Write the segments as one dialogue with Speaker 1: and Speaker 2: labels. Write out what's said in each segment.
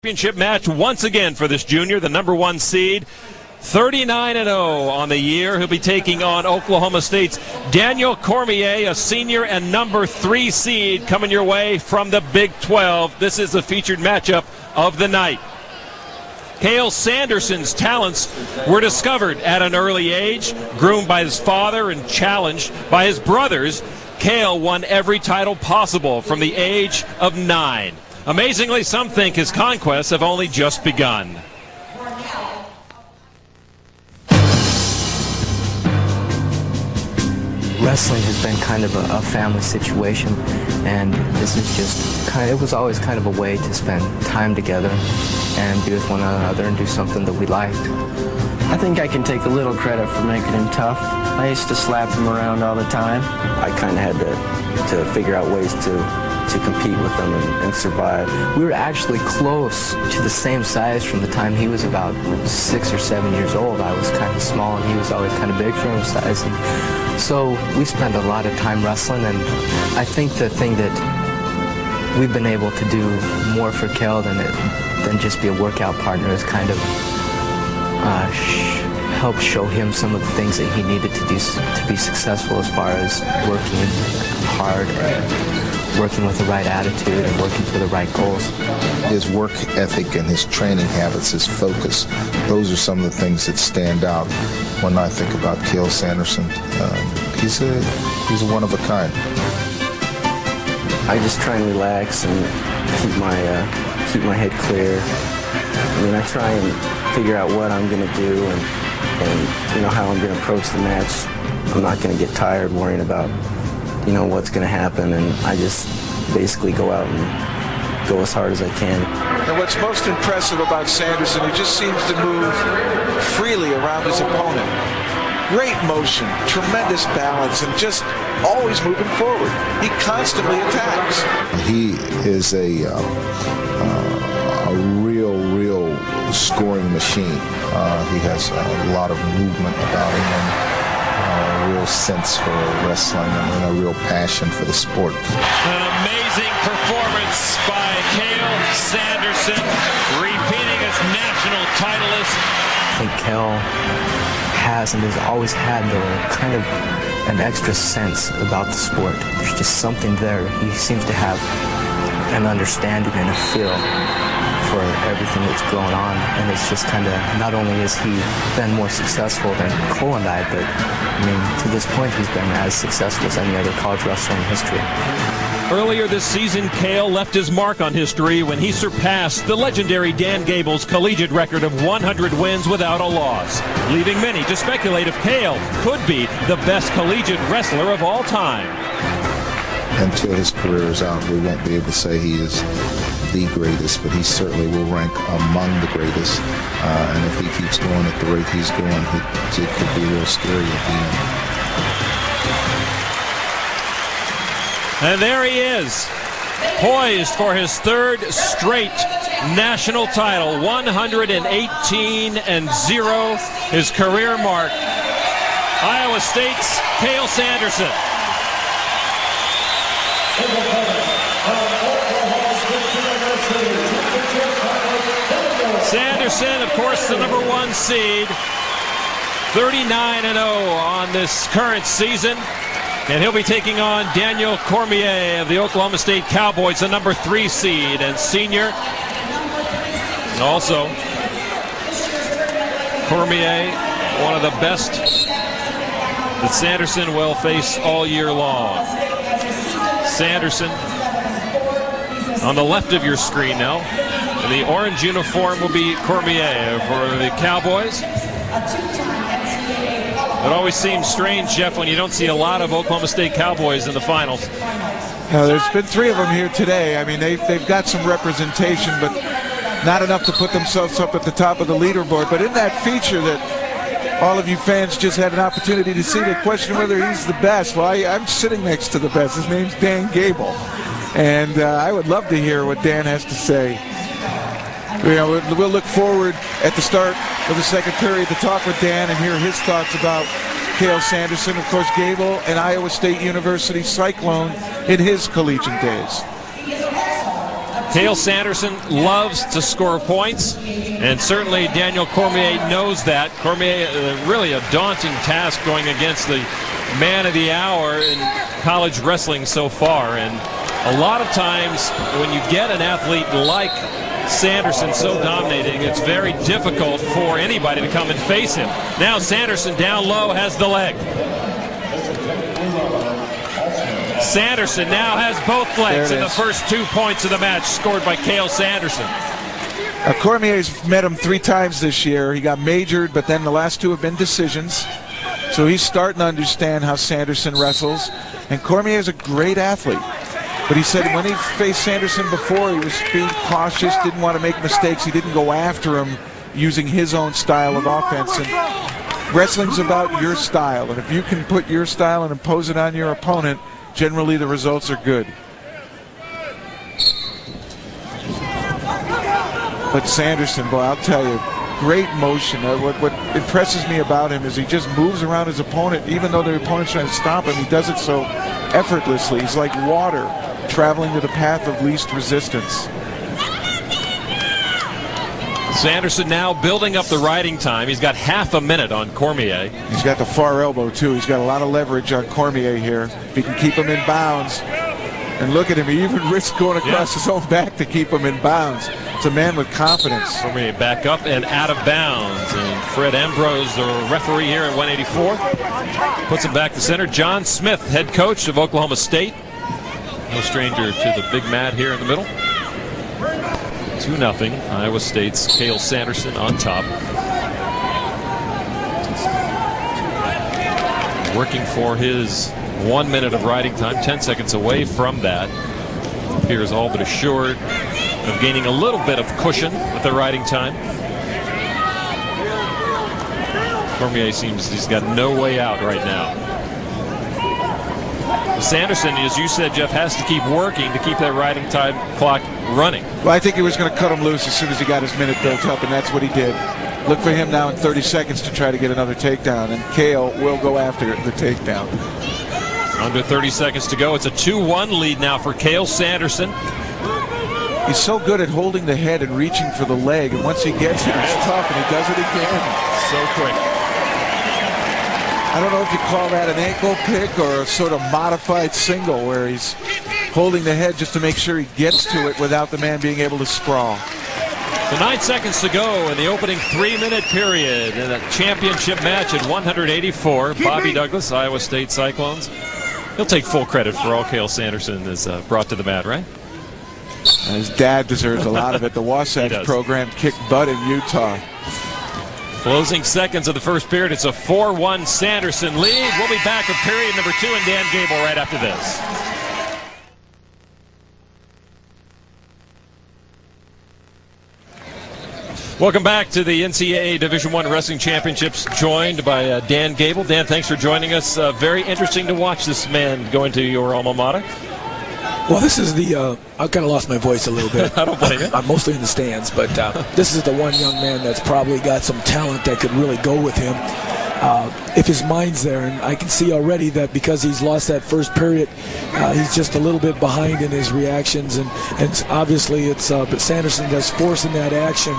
Speaker 1: Championship match once again for this junior, the #1 seed, 39-0 on the year. He'll be taking on Oklahoma State's Daniel Cormier, a senior and #3 seed, coming your way from the Big 12. This is the featured matchup of the night. Cael Sanderson's talents were discovered at an early age, groomed by his father and challenged by his brothers. Cael won every title possible from the age of 9. Amazingly, some think his conquests have only just begun.
Speaker 2: Wrestling has been kind of a family situation, and this is just it was always kind of a way to spend time together and be with one another and do something that we liked.
Speaker 3: I think I can take a little credit for making him tough. I used to slap him around all the time. I kind of had to figure out ways to compete with them and survive.
Speaker 2: We were actually close to the same size from the time he was about 6 or 7 years old. I was kind of small and he was always kind of big for his size. And so we spent a lot of time wrestling, and I think the thing that we've been able to do more for Cael than just be a workout partner is kind of help show him some of the things that he needed to do to be successful, as far as working hard and working with the right attitude and working for the right goals.
Speaker 4: His work ethic and his training habits, his focus, those are some of the things that stand out when I think about Cael Sanderson. He's a one of a kind.
Speaker 3: I just try and relax and keep my head clear. I mean, I try and figure out what I'm going to do and you know how I'm going to approach the match. I'm not going to get tired worrying about what's going to happen, and I just basically go out and go as hard as I can.
Speaker 5: And what's most impressive about Sanderson, he just seems to move freely around his opponent. Great motion, tremendous balance, and just always moving forward. He constantly attacks.
Speaker 4: He is a real scoring machine. He has a lot of movement about him, and a real sense for wrestling and a real passion for the sport.
Speaker 1: An amazing performance by Cael Sanderson, repeating as national titleist.
Speaker 2: I think Cael has and has always had kind of an extra sense about the sport. There's just something there. He seems to have an understanding and a feel for everything that's going on, and it's just kind of, not only has he been more successful than Cole and I, but I mean, to this point he's been as successful as any other college wrestler in history.
Speaker 1: Earlier this season, Cael left his mark on history when he surpassed the legendary Dan Gable's collegiate record of 100 wins without a loss, leaving many to speculate if Cael could be the best collegiate wrestler of all time.
Speaker 4: Until his career is out, we won't be able to say he is the greatest, but he certainly will rank among the greatest. And if he keeps going at the rate he's going, it could be real scary at the end.
Speaker 1: And there he is, poised for his 3rd straight national title, 118-0, his career mark. Iowa State's Cael Sanderson. Sanderson, of course, the #1 seed, 39-0 on this current season. And he'll be taking on Daniel Cormier of the Oklahoma State Cowboys, the #3 seed and senior. And also, Cormier, one of the best that Sanderson will face all year long. Sanderson on the left of your screen now. In the orange uniform will be Cormier for the Cowboys. It always seems strange, Jeff, when you don't see a lot of Oklahoma State Cowboys in the finals.
Speaker 5: Now, there's been 3 of them here today. I mean, they've got some representation, but not enough to put themselves up at the top of the leaderboard. But in that feature that all of you fans just had an opportunity to see, the question whether he's the best. Well, I'm sitting next to the best. His name's Dan Gable. And I would love to hear what Dan has to say. We'll look forward at the start of the 2nd period to talk with Dan and hear his thoughts about Cael Sanderson. Of course, Gable, an Iowa State University Cyclone in his collegiate days.
Speaker 1: Cael Sanderson loves to score points, and certainly Daniel Cormier knows that. Cormier, really a daunting task going against the man of the hour in college wrestling so far. And a lot of times when you get an athlete like Sanderson so dominating, it's very difficult for anybody to come and face him. Now Sanderson down low has the leg. Sanderson now has both legs, and the first 2 points of the match scored by Cael Sanderson.
Speaker 5: Cormier's met him 3 times this year. He got majored, but then the last 2 have been decisions. So he's starting to understand how Sanderson wrestles. And Cormier is a great athlete. But he said when he faced Sanderson before, he was being cautious, didn't want to make mistakes. He didn't go after him using his own style of offense. And wrestling's about your style. And if you can put your style and impose it on your opponent, generally the results are good. But Sanderson, boy, I'll tell you, great motion. What impresses me about him is he just moves around his opponent. Even though the opponent's trying to stop him, he does it so effortlessly. He's like water traveling to the path of least resistance.
Speaker 1: Sanderson now building up the riding time. He's got half a minute on Cormier.
Speaker 5: He's got the far elbow, too. He's got a lot of leverage on Cormier here. If he can keep him in bounds. And look at him. He even risks going across his own back to keep him in bounds. It's a man with confidence.
Speaker 1: Cormier back up and out of bounds. And Fred Ambrose, the referee here at 184, puts him back to center. John Smith, head coach of Oklahoma State. No stranger to the big mat here in the middle. 2-0, Iowa State's Cael Sanderson on top. Working for his 1 minute of riding time, 10 seconds away from that. Appears all but assured of gaining a little bit of cushion with the riding time. Cormier seems he's got no way out right now. Sanderson, as you said, Jeff, has to keep working to keep that riding time clock running.
Speaker 5: Well, I think he was going to cut him loose as soon as he got his minute built up, and that's what he did. Look for him now in 30 seconds to try to get another takedown, and Cael will go after the takedown.
Speaker 1: Under 30 seconds to go. It's a 2-1 lead now for Cael Sanderson.
Speaker 5: He's so good at holding the head and reaching for the leg, and once he gets it, it's tough, and he does it again.
Speaker 1: So quick.
Speaker 5: I don't know if you call that an ankle pick or a sort of modified single where he's holding the head just to make sure he gets to it without the man being able to sprawl.
Speaker 1: So 9 seconds to go in the opening 3-minute period in a championship match at 184. Bobby Douglas, Iowa State Cyclones. He'll take full credit for all Cael Sanderson has brought to the mat, right?
Speaker 5: And his dad deserves a lot of it. The Wasatch program kicked butt in Utah.
Speaker 1: Closing seconds of the first period. It's a 4-1 Sanderson lead. We'll be back with period number 2 and Dan Gable right after this. Welcome back to the NCAA Division I Wrestling Championships, joined by Dan Gable. Dan, thanks for joining us. Very interesting to watch this man go into your alma mater.
Speaker 6: Well, this is the, I've kind of lost my voice a little bit.
Speaker 1: I don't blame you.
Speaker 6: I'm mostly in the stands, but this is the one young man that's probably got some talent that could really go with him. If his mind's there, and I can see already that because he's lost that first period, he's just a little bit behind in his reactions, and obviously it's but Sanderson that's forcing that action.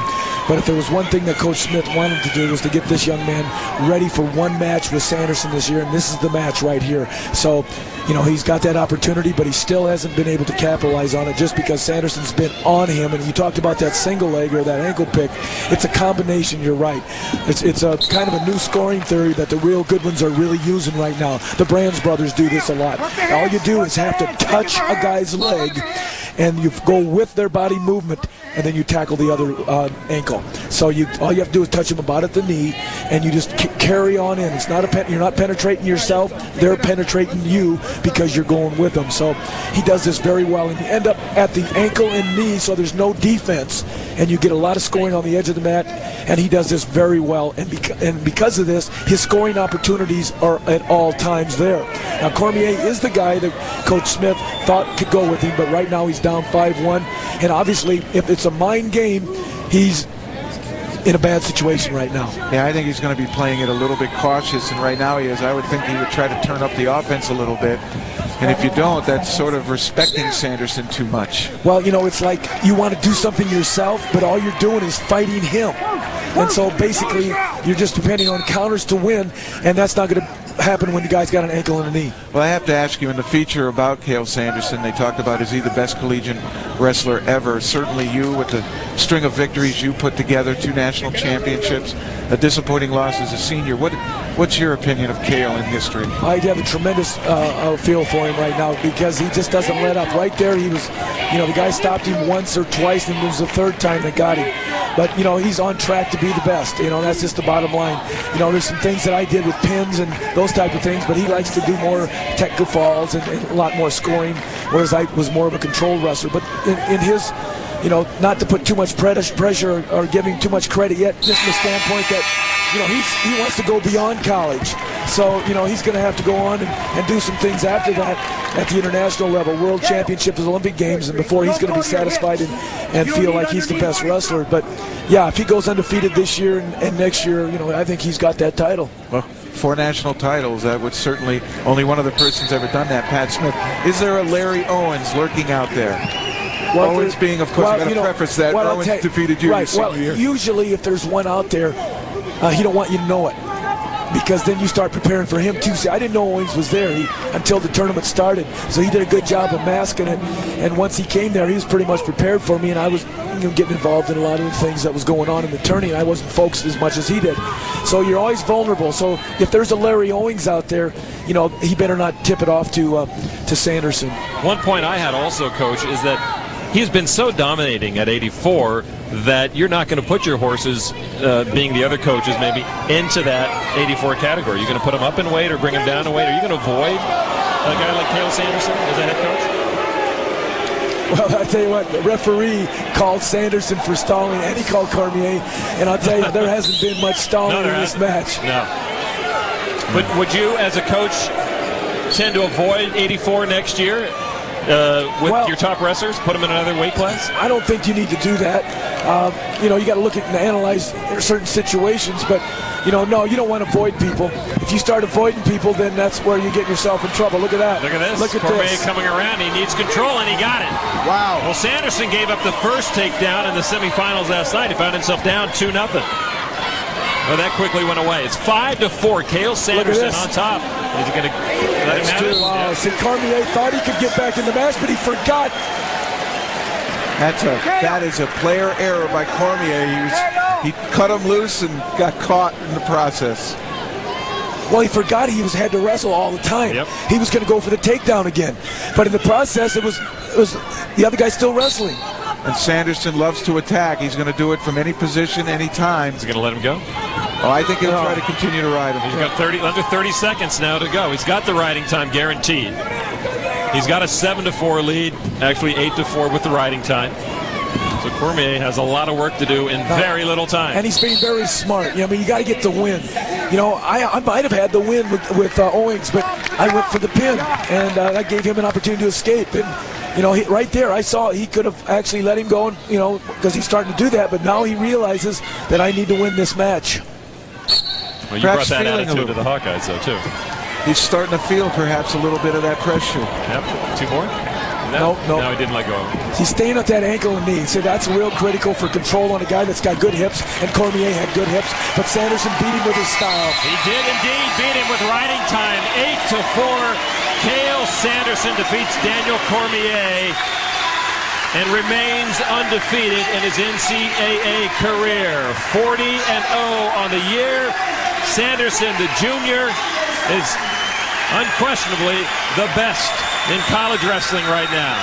Speaker 6: But if there was one thing that Coach Smith wanted to do was to get this young man ready for one match with Sanderson this year, and this is the match right here. So, you know, he's got that opportunity, but he still hasn't been able to capitalize on it just because Sanderson's been on him. And you talked about that single leg or that ankle pick. It's a combination, you're right. It's a kind of a new scoring theory that the real good ones are really using right now. The Brands brothers do this a lot. All you do is have to touch a guy's leg, and you go with their body movement, and then you tackle the other ankle. So all you have to do is touch them about at the knee, and you just carry on in. It's not you're not penetrating yourself; they're penetrating you because you're going with them. So he does this very well, and you end up at the ankle and knee, so there's no defense, and you get a lot of scoring on the edge of the mat. And he does this very well, and because of this, his scoring opportunities are at all times there. Now Cormier is the guy that Coach Smith thought could go with him, but right now he's down 5-1, and obviously if it's a mind game, he's in a bad situation right now.
Speaker 5: Yeah, I think he's going to be playing it a little bit cautious, and right now he is. I would think he would try to turn up the offense a little bit. And if you don't, that's sort of respecting Sanderson too much.
Speaker 6: Well, you know, it's like you want to do something yourself, but all you're doing is fighting him. And so basically, you're just depending on counters to win, and that's not going to happen when the guy's got an ankle and a knee.
Speaker 5: Well, I have to ask you, in the feature about Cael Sanderson, they talked about, is he the best collegiate wrestler ever? Certainly you, with the string of victories you put together, 2 national championships, a disappointing loss as a senior. What's your opinion of Cael in history?
Speaker 6: I have a tremendous feel for him right now because he just doesn't let up. Right there, he was, you know, the guy stopped him once or twice, and it was the 3rd time that got him. But, you know, he's on track to be the best. You know, that's just the bottom line. You know, there's some things that I did with pins and those type of things, but he likes to do more technical falls and a lot more scoring, whereas I was more of a controlled wrestler. But in his, you know, not to put too much pressure or give him too much credit yet, just from the standpoint that, you know, he wants to go beyond college. So, you know, he's going to have to go on and do some things after that at the international level, World Championships, Olympic Games, and before he's going to be satisfied and feel like he's the best wrestler. But, yeah, if he goes undefeated this year and next year, you know, I think he's got that title.
Speaker 5: Well, 4 national titles, that would certainly, only one other person's ever done that, Pat Smith. Is there a Larry Owens lurking out there? Well, Owens being, of course, I'm going to preface that, Owens defeated you your senior year.
Speaker 6: Usually if there's one out there, he don't want you to know it, because then you start preparing for him too. See, I didn't know Owens was there until the tournament started, so he did a good job of masking it. And once he came there, he was pretty much prepared for me, and I was, you know, getting involved in a lot of the things that was going on in the tourney. I wasn't focused as much as he did. So you're always vulnerable. So if there's a Larry Owens out there, you know, he better not tip it off to Sanderson.
Speaker 1: One point I had also, Coach, is that he's been so dominating at 84 that you're not going to put your horses, being the other coaches maybe, into that 84 category. You're going to put them up in weight or bring them down in weight. Are you going to avoid a guy like Cael Sanderson as a head coach?
Speaker 6: Well, I tell you what, the referee called Sanderson for stalling, and he called Cormier, and I'll tell you, there hasn't been much stalling in this match.
Speaker 1: No. But would you, as a coach, tend to avoid 84 next year? With your top wrestlers, put them in another weight class?
Speaker 6: I don't think you need to do that. You know, you got to look at and analyze certain situations, but, you know, no, you don't want to avoid people. If you start avoiding people, then that's where you get yourself in trouble. Look at that.
Speaker 1: Look at this.
Speaker 6: Look at
Speaker 1: Cormier
Speaker 6: this.
Speaker 1: Coming around. He needs control, and he got it.
Speaker 5: Wow.
Speaker 1: Well, Sanderson gave up the first takedown in the semifinals last night. He found himself down 2-0. Well, that quickly went away. It's 5-4. Cael Sanderson on top. Is he going to let him have it?
Speaker 6: Wow. Yeah. See, Cormier thought he could get back in the match, but he forgot.
Speaker 5: That is a player error by Cormier. He cut him loose and got caught in the process.
Speaker 6: Well, he forgot he had to wrestle all the time.
Speaker 1: Yep.
Speaker 6: He was going to go for the takedown again. But in the process, it was the other guy still wrestling.
Speaker 5: And Sanderson loves to attack. He's going to do it from any position, any time.
Speaker 1: Is he going to let him go?
Speaker 5: Oh, I think he'll try to continue to ride him.
Speaker 1: He's got under 30 seconds now to go. He's got the riding time guaranteed. He's got a 7-4 lead, actually 8-4 with the riding time. So Cormier has a lot of work to do in very little time.
Speaker 6: And he's being very smart. You know, I mean, you got to get the win. You know, I might have had the win with Owens, but I went for the pin, and that gave him an opportunity to escape. And you know, right there, I saw he could have actually let him go, and, you know, because he's starting to do that. But now he realizes that I need to win this match.
Speaker 1: Well, you brought that attitude to the Hawkeyes, though, too.
Speaker 5: He's starting to feel perhaps a little bit of that pressure.
Speaker 1: Yep. 2 more?
Speaker 6: No.
Speaker 1: No, he didn't let go.
Speaker 6: He's staying at that ankle and knee. So that's real critical for control on a guy that's got good hips, and Cormier had good hips. But Sanderson beat him with his style.
Speaker 1: He did indeed beat him with riding time. 8-4. Cael Sanderson defeats Daniel Cormier and remains undefeated in his NCAA career. 40-0 on the year. Sanderson, the junior, is unquestionably the best in college wrestling right now.